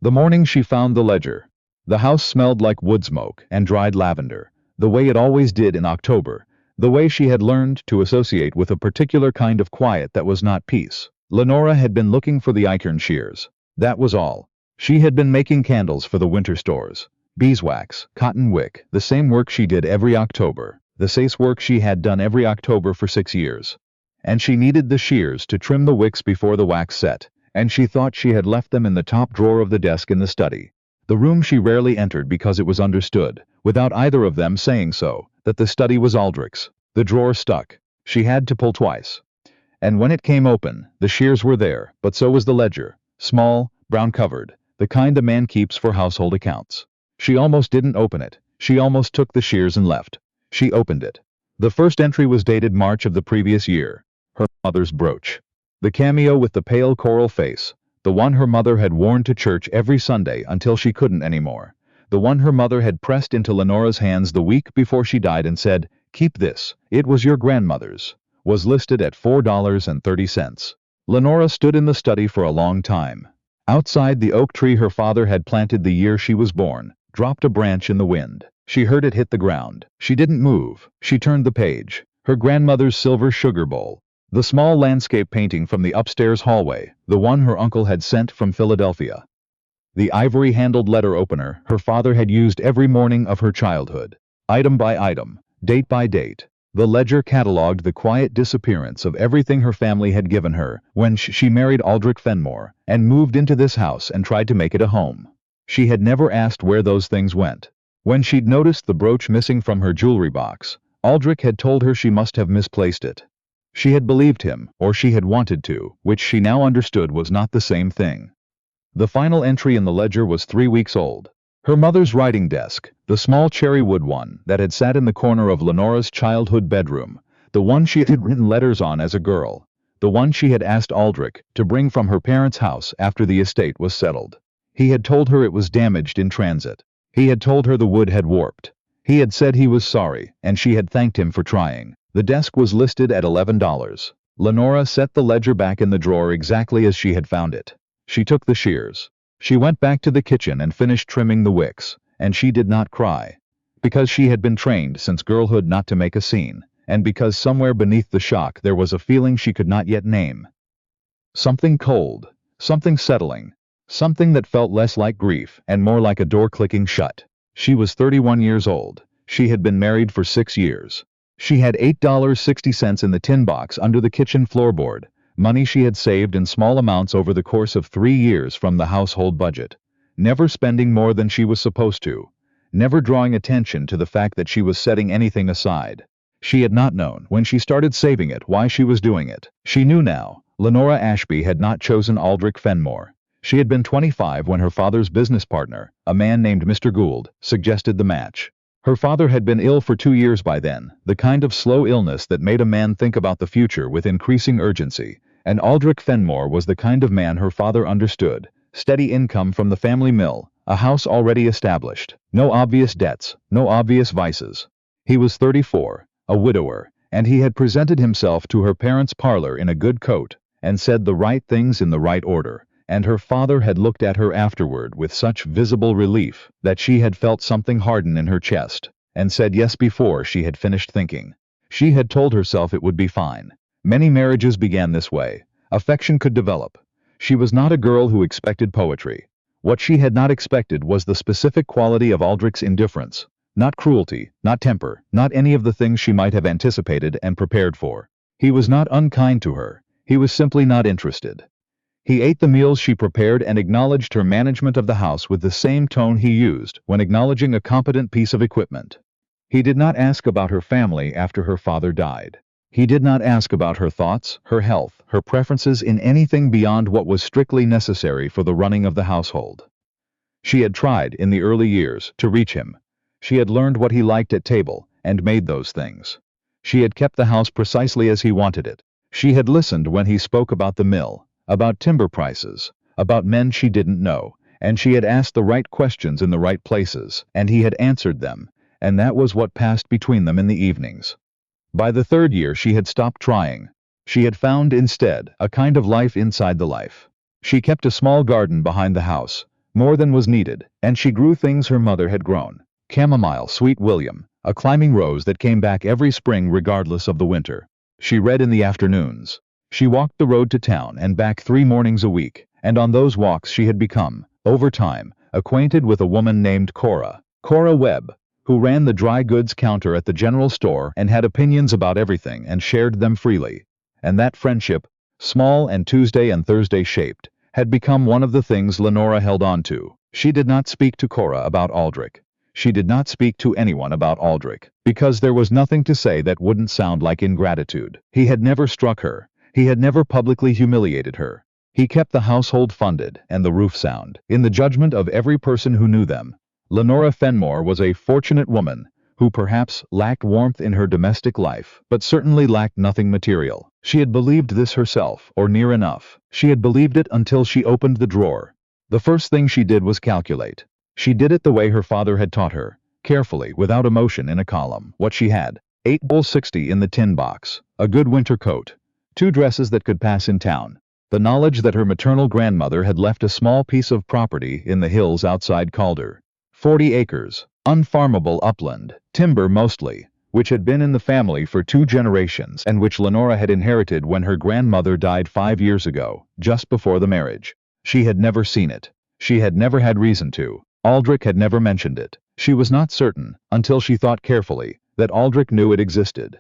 The morning she found the ledger. The house smelled like wood smoke and dried lavender, the way it always did in October, the way she had learned to associate with a particular kind of quiet that was not peace. Lenora had been looking for the acorn shears. That was all. She had been making candles for the winter stores. Beeswax, cotton wick, the same work she did every October, the same work she had done every October for 6 years. And she needed the shears to trim the wicks before the wax set, and she thought she had left them in the top drawer of the desk in the study. The room she rarely entered because it was understood, without either of them saying so, that the study was Aldrich's. The drawer stuck. She had to pull twice. And when it came open, the shears were there, but so was the ledger. Small, brown-covered, the kind a man keeps for household accounts. She almost didn't open it. She almost took the shears and left. She opened it. The first entry was dated March of the previous year. Her mother's brooch. The cameo with the pale coral face. The one her mother had worn to church every Sunday until she couldn't anymore. The one her mother had pressed into Lenora's hands the week before she died and said, "Keep this, it was your grandmother's," was listed at $4.30. Lenora stood in the study for a long time. Outside, the oak tree her father had planted the year she was born dropped a branch in the wind. She heard it hit the ground. She didn't move. She turned the page. Her grandmother's silver sugar bowl. The small landscape painting from the upstairs hallway, the one her uncle had sent from Philadelphia. The ivory-handled letter opener her father had used every morning of her childhood. Item by item, date by date, the ledger catalogued the quiet disappearance of everything her family had given her when she married Aldrich Fenmore and moved into this house and tried to make it a home. She had never asked where those things went. When she'd noticed the brooch missing from her jewelry box, Aldrich had told her she must have misplaced it. She had believed him, or she had wanted to, which she now understood was not the same thing. The final entry in the ledger was 3 weeks old. Her mother's writing desk, the small cherry wood one that had sat in the corner of Lenora's childhood bedroom, the one she had written letters on as a girl, the one she had asked Aldrich to bring from her parents' house after the estate was settled. He had told her it was damaged in transit. He had told her the wood had warped. He had said he was sorry, and she had thanked him for trying. The desk was listed at $11. Lenora set the ledger back in the drawer exactly as she had found it. She took the shears. She went back to the kitchen and finished trimming the wicks, and she did not cry. Because she had been trained since girlhood not to make a scene, and because somewhere beneath the shock there was a feeling she could not yet name. Something cold, something settling, something that felt less like grief and more like a door clicking shut. She was 31 years old. She had been married for 6 years. She had $8.60 in the tin box under the kitchen floorboard, money she had saved in small amounts over the course of 3 years from the household budget, never spending more than she was supposed to, never drawing attention to the fact that she was setting anything aside. She had not known, when she started saving it, why she was doing it. She knew now. Lenora Ashby had not chosen Aldrich Fenmore. She had been 25 when her father's business partner, a man named Mr. Gould, suggested the match. Her father had been ill for 2 years by then, the kind of slow illness that made a man think about the future with increasing urgency, and Aldrich Fenmore was the kind of man her father understood. Steady income from the family mill, a house already established, no obvious debts, no obvious vices. He was 34, a widower, and he had presented himself to her parents' parlor in a good coat, and said the right things in the right order, and her father had looked at her afterward with such visible relief that she had felt something harden in her chest, and said yes before she had finished thinking. She had told herself it would be fine. Many marriages began this way. Affection could develop. She was not a girl who expected poetry. What she had not expected was the specific quality of Aldrich's indifference. Not cruelty, not temper, not any of the things she might have anticipated and prepared for. He was not unkind to her. He was simply not interested. He ate the meals she prepared and acknowledged her management of the house with the same tone he used when acknowledging a competent piece of equipment. He did not ask about her family after her father died. He did not ask about her thoughts, her health, her preferences in anything beyond what was strictly necessary for the running of the household. She had tried, in the early years, to reach him. She had learned what he liked at table, and made those things. She had kept the house precisely as he wanted it. She had listened when he spoke about the mill, about timber prices, about men she didn't know, and she had asked the right questions in the right places, and he had answered them, and that was what passed between them in the evenings. By the 3rd year she had stopped trying. She had found, instead, a kind of life inside the life. She kept a small garden behind the house, more than was needed, and she grew things her mother had grown. Chamomile, Sweet William, a climbing rose that came back every spring regardless of the winter. She read in the afternoons. She walked the road to town and back 3 mornings a week, and on those walks she had become, over time, acquainted with a woman named Cora Webb, who ran the dry goods counter at the general store and had opinions about everything and shared them freely. And that friendship, small and Tuesday and Thursday shaped, had become one of the things Lenora held on to. She did not speak to Cora about Aldrich. She did not speak to anyone about Aldrich, because there was nothing to say that wouldn't sound like ingratitude. He had never struck her. He had never publicly humiliated her. He kept the household funded and the roof sound. In the judgment of every person who knew them, Lenora Fenmore was a fortunate woman who perhaps lacked warmth in her domestic life, but certainly lacked nothing material. She had believed this herself, or near enough. She had believed it until she opened the drawer. The first thing she did was calculate. She did it the way her father had taught her, carefully, without emotion, in a column. What she had: $8.60 in the tin box, a good winter coat, 2 dresses that could pass in town, the knowledge that her maternal grandmother had left a small piece of property in the hills outside Calder, 40 acres, unfarmable upland, timber mostly, which had been in the family for 2 generations and which Lenora had inherited when her grandmother died 5 years ago, just before the marriage. She had never seen it. She had never had reason to. Aldrich had never mentioned it. She was not certain, until she thought carefully, that Aldrich knew it existed.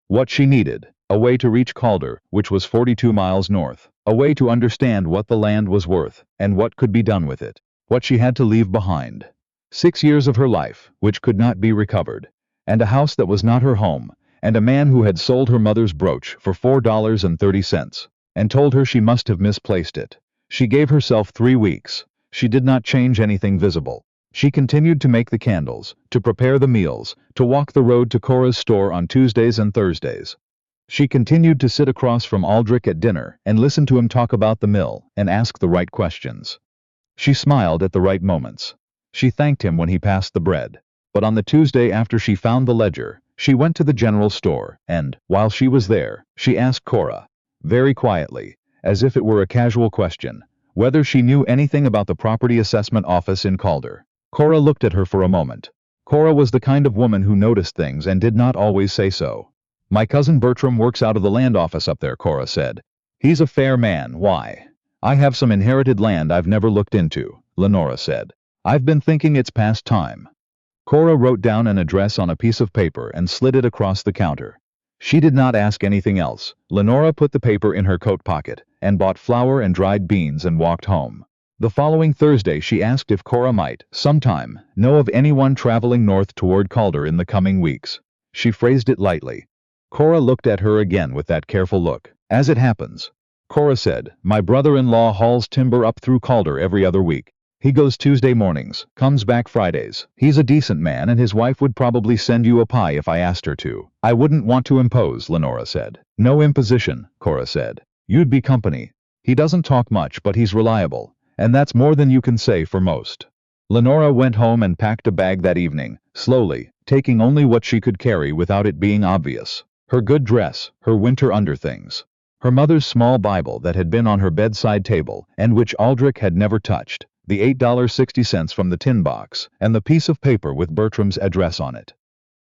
What she needed: a way to reach Calder, which was 42 miles north, a way to understand what the land was worth, and what could be done with it, what she had to leave behind. 6 years of her life, which could not be recovered, and a house that was not her home, and a man who had sold her mother's brooch for $4.30, and told her she must have misplaced it. She gave herself 3 weeks. She did not change anything visible. She continued to make the candles, to prepare the meals, to walk the road to Cora's store on Tuesdays and Thursdays. She continued to sit across from Aldrich at dinner and listen to him talk about the mill and ask the right questions. She smiled at the right moments. She thanked him when he passed the bread. But on the Tuesday after she found the ledger, she went to the general store, and, while she was there, she asked Cora, very quietly, as if it were a casual question, whether she knew anything about the property assessment office in Calder. Cora looked at her for a moment. Cora was the kind of woman who noticed things and did not always say so. "My cousin Bertram works out of the land office up there," Cora said. "He's a fair man. Why?" "I have some inherited land I've never looked into," Lenora said. "I've been thinking it's past time." Cora wrote down an address on a piece of paper and slid it across the counter. She did not ask anything else. Lenora put the paper in her coat pocket and bought flour and dried beans and walked home. The following Thursday she asked if Cora might, sometime, know of anyone traveling north toward Calder in the coming weeks. She phrased it lightly. Cora looked at her again with that careful look. "As it happens," Cora said, "my brother-in-law hauls timber up through Calder every other week. He goes Tuesday mornings, comes back Fridays. He's a decent man and his wife would probably send you a pie if I asked her to." "I wouldn't want to impose," Lenora said. "No imposition," Cora said. "You'd be company. He doesn't talk much but he's reliable, and that's more than you can say for most." Lenora went home and packed a bag that evening, slowly, taking only what she could carry without it being obvious. Her good dress, her winter underthings, her mother's small Bible that had been on her bedside table and which Aldrich had never touched, the $8.60 from the tin box, and the piece of paper with Bertram's address on it.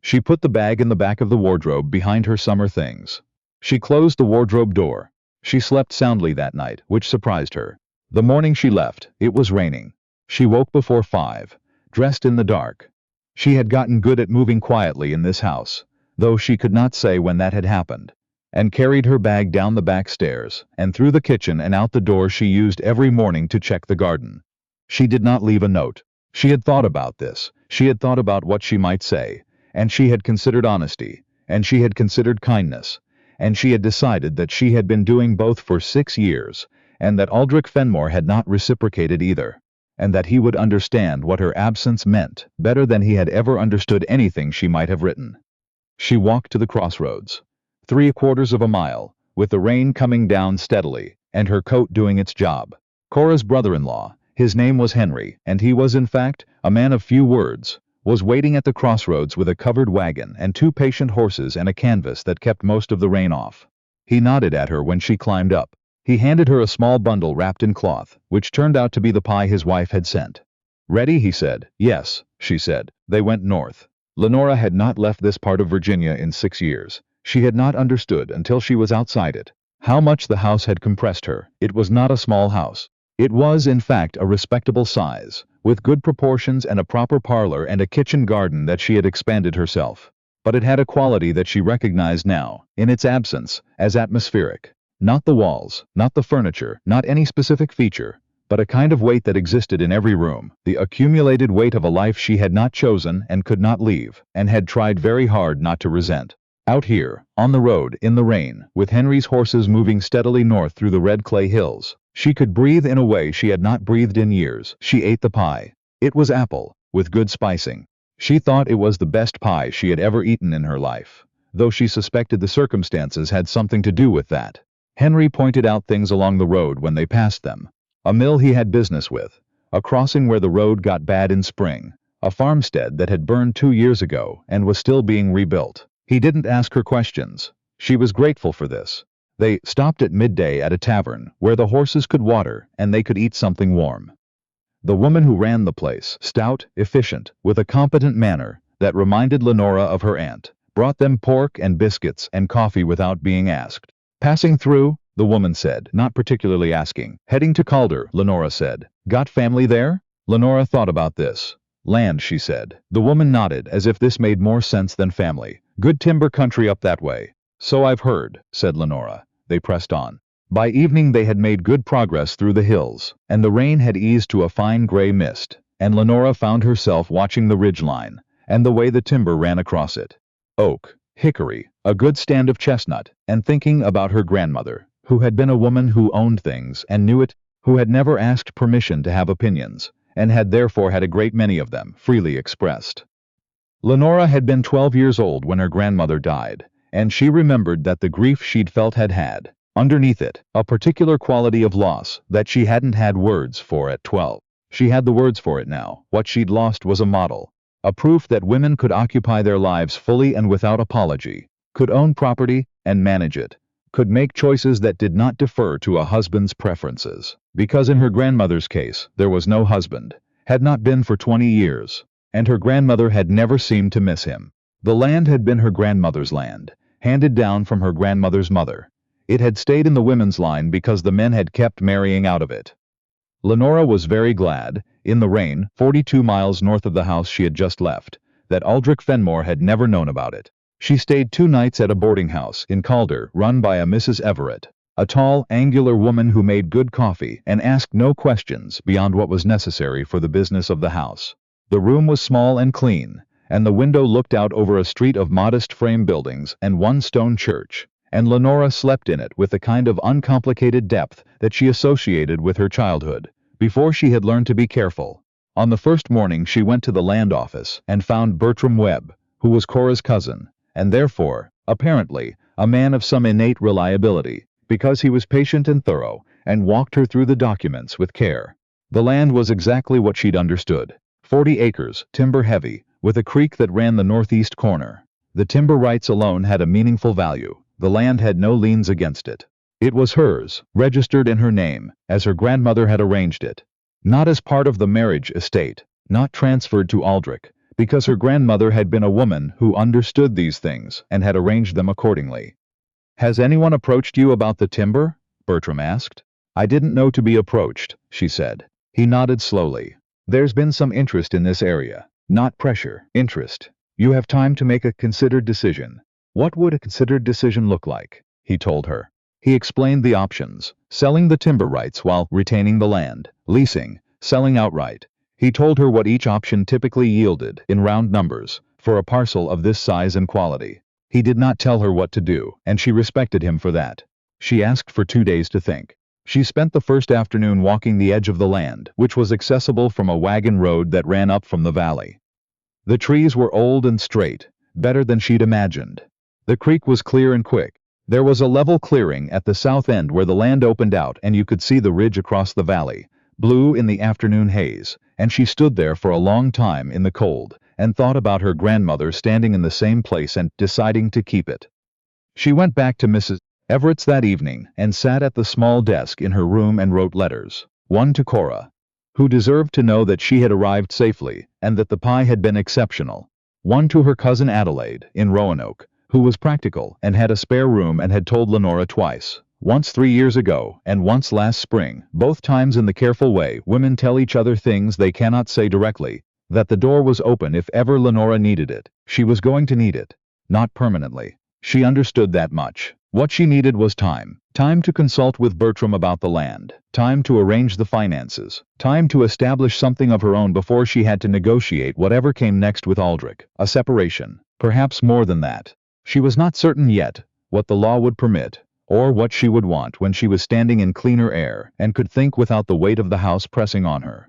She put the bag in the back of the wardrobe behind her summer things. She closed the wardrobe door. She slept soundly that night, which surprised her. The morning she left, it was raining. She woke before 5, dressed in the dark. She had gotten good at moving quietly in this house, though she could not say when that had happened, and carried her bag down the back stairs, and through the kitchen and out the door she used every morning to check the garden. She did not leave a note. She had thought about this. She had thought about what she might say, and she had considered honesty, and she had considered kindness, and she had decided that she had been doing both for 6 years, and that Aldrich Fenmore had not reciprocated either, and that he would understand what her absence meant better than he had ever understood anything she might have written. She walked to the crossroads, 3/4 of a mile, with the rain coming down steadily, and her coat doing its job. Cora's brother-in-law, his name was Henry, and he was in fact a man of few words, was waiting at the crossroads with a covered wagon and 2 patient horses and a canvas that kept most of the rain off. He nodded at her when she climbed up. He handed her a small bundle wrapped in cloth, which turned out to be the pie his wife had sent. "Ready?" he said. "Yes," she said. They went north. Lenora had not left this part of Virginia in 6 years. She had not understood until she was outside it how much the house had compressed her. It was not a small house. It was, in fact, a respectable size, with good proportions and a proper parlor and a kitchen garden that she had expanded herself. But it had a quality that she recognized now, in its absence, as atmospheric. Not the walls, not the furniture, not any specific feature, but a kind of weight that existed in every room, the accumulated weight of a life she had not chosen and could not leave, and had tried very hard not to resent. Out here, on the road, in the rain, with Henry's horses moving steadily north through the red clay hills, she could breathe in a way she had not breathed in years. She ate the pie. It was apple, with good spicing. She thought it was the best pie she had ever eaten in her life, though she suspected the circumstances had something to do with that. Henry pointed out things along the road when they passed them. A mill he had business with, a crossing where the road got bad in spring, a farmstead that had burned 2 years ago and was still being rebuilt. He didn't ask her questions. She was grateful for this. They stopped at midday at a tavern where the horses could water and they could eat something warm. The woman who ran the place, stout, efficient, with a competent manner that reminded Lenora of her aunt, brought them pork and biscuits and coffee without being asked. "Passing through?" the woman said, not particularly asking. "Heading to Calder," Lenora said. "Got family there?" Lenora thought about this. "Land," she said. The woman nodded, as if this made more sense than family. "Good timber country up that way." "So I've heard," said Lenora. They pressed on. By evening they had made good progress through the hills, and the rain had eased to a fine gray mist, and Lenora found herself watching the ridge line, and the way the timber ran across it. Oak, hickory, a good stand of chestnut, and thinking about her grandmother, who had been a woman who owned things and knew it, who had never asked permission to have opinions, and had therefore had a great many of them freely expressed. Lenora had been 12 years old when her grandmother died, and she remembered that the grief she'd felt had, underneath it, a particular quality of loss that she hadn't had words for at 12. She had the words for it now. What she'd lost was a model, a proof that women could occupy their lives fully and without apology, could own property and manage it, could make choices that did not defer to a husband's preferences. Because in her grandmother's case, there was no husband, had not been for 20 years, and her grandmother had never seemed to miss him. The land had been her grandmother's land, handed down from her grandmother's mother. It had stayed in the women's line because the men had kept marrying out of it. Lenora was very glad, in the rain, 42 miles north of the house she had just left, that Aldrich Fenmore had never known about it. She stayed 2 nights at a boarding house in Calder run by a Mrs. Everett, a tall, angular woman who made good coffee and asked no questions beyond what was necessary for the business of the house. The room was small and clean, and the window looked out over a street of modest frame buildings and one stone church, and Lenora slept in it with a kind of uncomplicated depth that she associated with her childhood, before she had learned to be careful. On the first morning she went to the land office and found Bertram Webb, who was Cora's cousin, and therefore, apparently, a man of some innate reliability, because he was patient and thorough, and walked her through the documents with care. The land was exactly what she'd understood. 40 acres, timber heavy, with a creek that ran the northeast corner. The timber rights alone had a meaningful value. The land had no liens against it. It was hers, registered in her name, as her grandmother had arranged it. Not as part of the marriage estate, not transferred to Aldrich, because her grandmother had been a woman who understood these things and had arranged them accordingly. "Has anyone approached you about the timber?" Bertram asked. "I didn't know to be approached," she said. He nodded slowly. "There's been some interest in this area. Not pressure, interest. You have time to make a considered decision." "What would a considered decision look like?" he told her. He explained the options: selling the timber rights while retaining the land, leasing, selling outright. He told her what each option typically yielded, in round numbers, for a parcel of this size and quality. He did not tell her what to do, and she respected him for that. She asked for 2 days to think. She spent the first afternoon walking the edge of the land, which was accessible from a wagon road that ran up from the valley. The trees were old and straight, better than she'd imagined. The creek was clear and quick. There was a level clearing at the south end where the land opened out and you could see the ridge across the valley, blue in the afternoon haze, and she stood there for a long time in the cold and thought about her grandmother standing in the same place and deciding to keep it. She went back to Mrs. Everett's that evening and sat at the small desk in her room and wrote letters. One to Cora, who deserved to know that she had arrived safely and that the pie had been exceptional. One to her cousin Adelaide, in Roanoke, who was practical and had a spare room and had told Lenora twice. Once 3 years ago and once last spring, both times in the careful way women tell each other things they cannot say directly, that the door was open if ever Lenora needed it. She was going to need it. Not permanently. She understood that much. What she needed was time. Time to consult with Bertram about the land. Time to arrange the finances. Time to establish something of her own before she had to negotiate whatever came next with Aldrich. A separation. Perhaps more than that. She was not certain yet what the law would permit, or what she would want when she was standing in cleaner air and could think without the weight of the house pressing on her.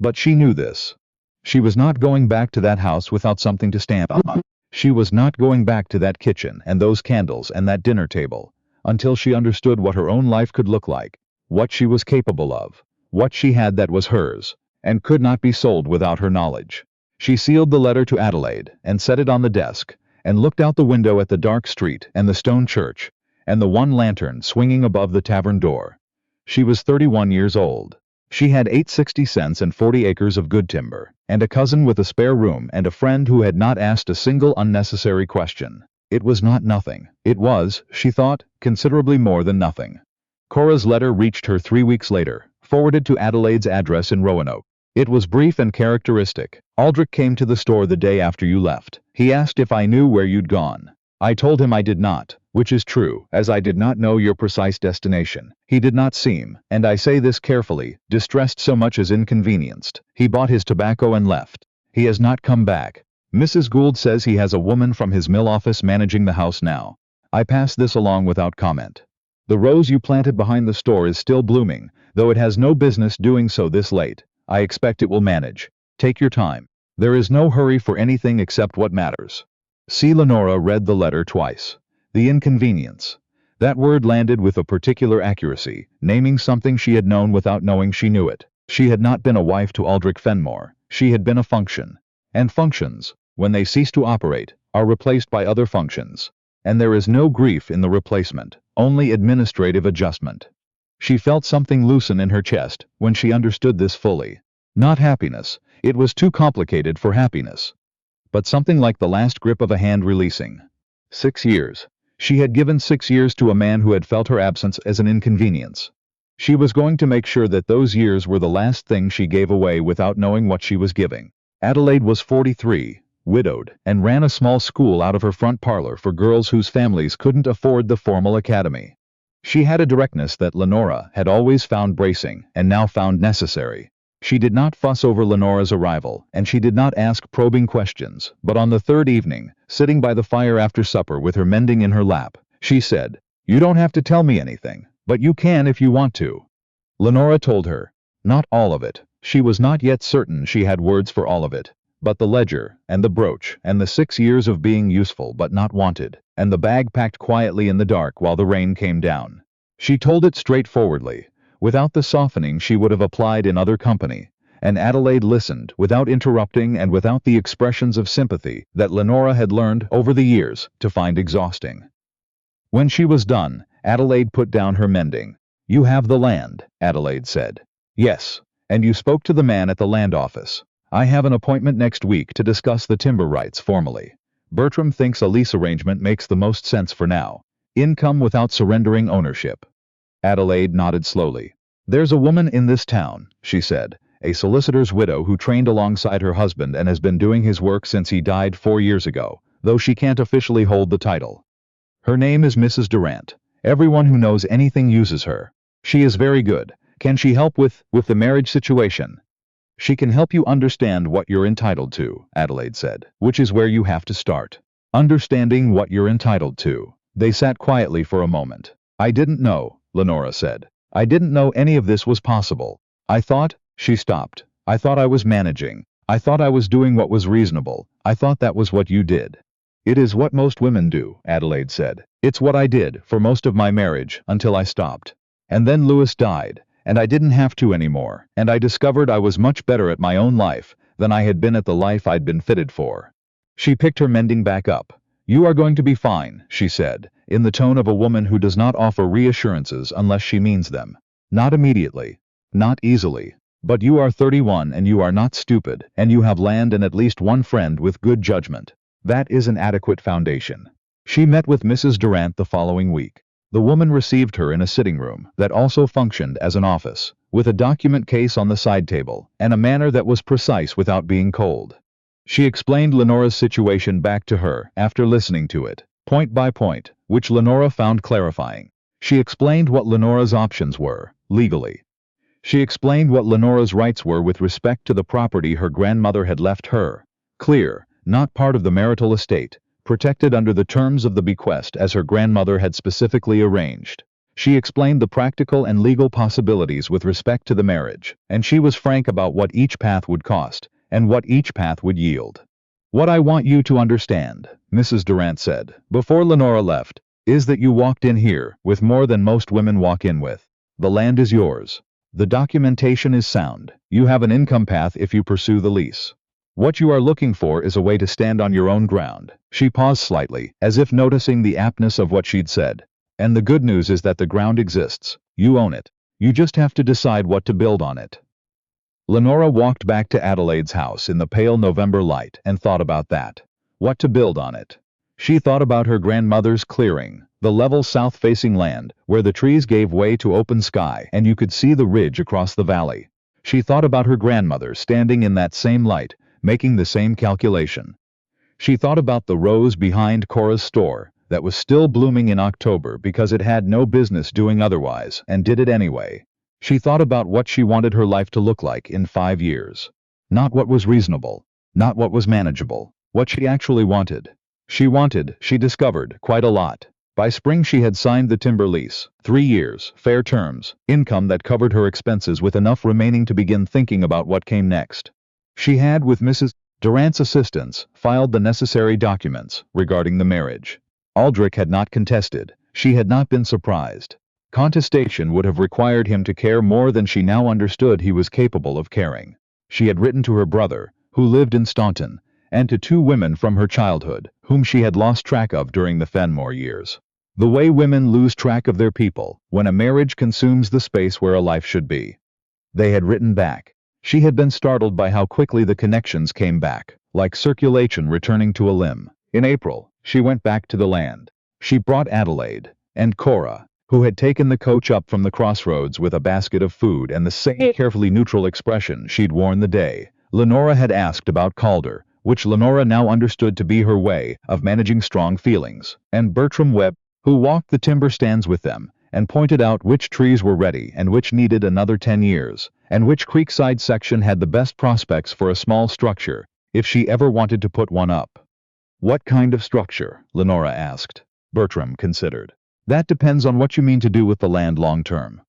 But she knew this. She was not going back to that house without something to stand on. She was not going back to that kitchen and those candles and that dinner table until she understood what her own life could look like, what she was capable of, what she had that was hers, and could not be sold without her knowledge. She sealed the letter to Adelaide and set it on the desk, and looked out the window at the dark street and the stone church, and the one lantern swinging above the tavern door. She was 31 years old. She had 860 cents and 40 acres of good timber, and a cousin with a spare room and a friend who had not asked a single unnecessary question. It was not nothing. It was, she thought, considerably more than nothing. Cora's letter reached her 3 weeks later, forwarded to Adelaide's address in Roanoke. It was brief and characteristic. Aldrich came to the store the day after you left. He asked if I knew where you'd gone. I told him I did not, which is true, as I did not know your precise destination. He did not seem, and I say this carefully, distressed so much as inconvenienced. He bought his tobacco and left. He has not come back. Mrs. Gould says he has a woman from his mill office managing the house now. I pass this along without comment. The rose you planted behind the store is still blooming, though it has no business doing so this late. I expect it will manage. Take your time. There is no hurry for anything except what matters. C. Lenora read the letter twice. The inconvenience. That word landed with a particular accuracy, naming something she had known without knowing she knew it. She had not been a wife to Aldrich Fenmore. She had been a function. And functions, when they cease to operate, are replaced by other functions. And there is no grief in the replacement, only administrative adjustment. She felt something loosen in her chest when she understood this fully. Not happiness. It was too complicated for happiness. But something like the last grip of a hand releasing. 6 years. She had given 6 years to a man who had felt her absence as an inconvenience. She was going to make sure that those years were the last thing she gave away without knowing what she was giving. Adelaide was 43, widowed, and ran a small school out of her front parlor for girls whose families couldn't afford the formal academy. She had a directness that Lenora had always found bracing and now found necessary. She did not fuss over Lenora's arrival, and she did not ask probing questions, but on the third evening, sitting by the fire after supper with her mending in her lap, she said, "You don't have to tell me anything, but you can if you want to." Lenora told her. Not all of it. She was not yet certain she had words for all of it. But the ledger, and the brooch, and the 6 years of being useful but not wanted, and the bag packed quietly in the dark while the rain came down. She told it straightforwardly, without the softening she would have applied in other company, and Adelaide listened without interrupting and without the expressions of sympathy that Lenora had learned over the years to find exhausting. When she was done, Adelaide put down her mending. "You have the land," Adelaide said. "Yes, and you spoke to the man at the land office. I have an appointment next week to discuss the timber rights formally. Bertram thinks a lease arrangement makes the most sense for now. Income without surrendering ownership." Adelaide nodded slowly. "There's a woman in this town," she said, "a solicitor's widow who trained alongside her husband and has been doing his work since he died 4 years ago, though she can't officially hold the title. Her name is Mrs. Durant. Everyone who knows anything uses her. She is very good. Can she help with the marriage situation?" "She can help you understand what you're entitled to," Adelaide said, "which is where you have to start. Understanding what you're entitled to." They sat quietly for a moment. "I didn't know," Lenora said. "I didn't know any of this was possible. I thought," she stopped, "I thought I was managing. I thought I was doing what was reasonable. I thought that was what you did." "It is what most women do," Adelaide said. "It's what I did for most of my marriage until I stopped. And then Louis died, and I didn't have to anymore, and I discovered I was much better at my own life than I had been at the life I'd been fitted for." She picked her mending back up. "You are going to be fine," she said, in the tone of a woman who does not offer reassurances unless she means them. "Not immediately. Not easily. But you are 31 and you are not stupid, and you have land and at least one friend with good judgment. That is an adequate foundation." She met with Mrs. Durant the following week. The woman received her in a sitting room that also functioned as an office, with a document case on the side table, and a manner that was precise without being cold. She explained Lenora's situation back to her after listening to it, point by point, which Lenora found clarifying. She explained what Lenora's options were, legally. She explained what Lenora's rights were with respect to the property her grandmother had left her. Clear, not part of the marital estate, protected under the terms of the bequest as her grandmother had specifically arranged. She explained the practical and legal possibilities with respect to the marriage, and she was frank about what each path would cost, and what each path would yield. "What I want you to understand," Mrs. Durant said, before Lenora left, "is that you walked in here with more than most women walk in with. The land is yours. The documentation is sound. You have an income path if you pursue the lease. What you are looking for is a way to stand on your own ground." She paused slightly, as if noticing the aptness of what she'd said. "And the good news is that the ground exists. You own it. You just have to decide what to build on it." Lenora walked back to Adelaide's house in the pale November light and thought about that. What to build on it. She thought about her grandmother's clearing, the level south-facing land, where the trees gave way to open sky and you could see the ridge across the valley. She thought about her grandmother standing in that same light, making the same calculation. She thought about the rose behind Cora's store, that was still blooming in October because it had no business doing otherwise, and did it anyway. She thought about what she wanted her life to look like in 5 years. Not what was reasonable, not what was manageable, what she actually wanted. She discovered, quite a lot. By spring she had signed the timber lease, 3 years, fair terms, income that covered her expenses with enough remaining to begin thinking about what came next. She had, with Mrs. Durant's assistance, filed the necessary documents regarding the marriage. Aldrich had not contested. She had not been surprised. Contestation would have required him to care more than she now understood he was capable of caring. She had written to her brother, who lived in Staunton, and to 2 women from her childhood, whom she had lost track of during the Fenmore years. The way women lose track of their people when a marriage consumes the space where a life should be. They had written back. She had been startled by how quickly the connections came back, like circulation returning to a limb. In April, she went back to the land. She brought Adelaide, and Cora, who had taken the coach up from the crossroads with a basket of food and the same carefully neutral expression she'd worn the day Lenora had asked about Calder, which Lenora now understood to be her way of managing strong feelings, and Bertram Webb, who walked the timber stands with them, and pointed out which trees were ready and which needed another 10 years, and which creekside section had the best prospects for a small structure, if she ever wanted to put one up. "What kind of structure?" Lenora asked. Bertram considered. "That depends on what you mean to do with the land long term."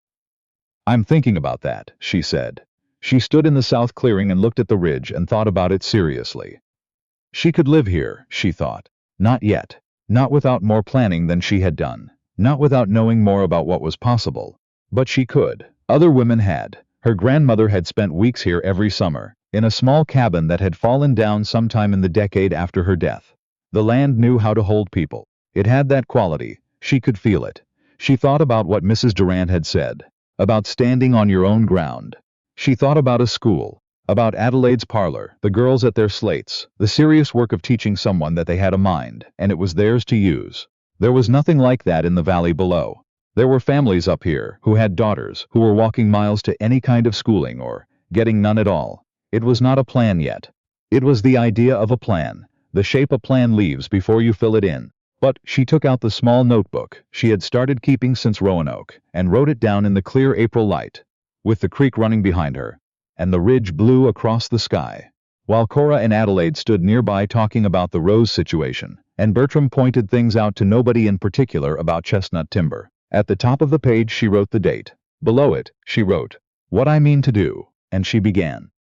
"I'm thinking about that," she said. She stood in the south clearing and looked at the ridge and thought about it seriously. She could live here, she thought. Not yet. Not without more planning than she had done. Not without knowing more about what was possible. But she could. Other women had. Her grandmother had spent weeks here every summer, in a small cabin that had fallen down sometime in the decade after her death. The land knew how to hold people. It had that quality. She could feel it. She thought about what Mrs. Durant had said, about standing on your own ground. She thought about a school, about Adelaide's parlor, the girls at their slates, the serious work of teaching someone that they had a mind, and it was theirs to use. There was nothing like that in the valley below. There were families up here who had daughters who were walking miles to any kind of schooling or getting none at all. It was not a plan yet. It was the idea of a plan, the shape a plan leaves before you fill it in. But she took out the small notebook she had started keeping since Roanoke and wrote it down in the clear April light, with the creek running behind her, and the ridge blue across the sky, while Cora and Adelaide stood nearby talking about the Rose situation, and Bertram pointed things out to nobody in particular about chestnut timber. At the top of the page she wrote the date. Below it, she wrote, "What I mean to do," and she began.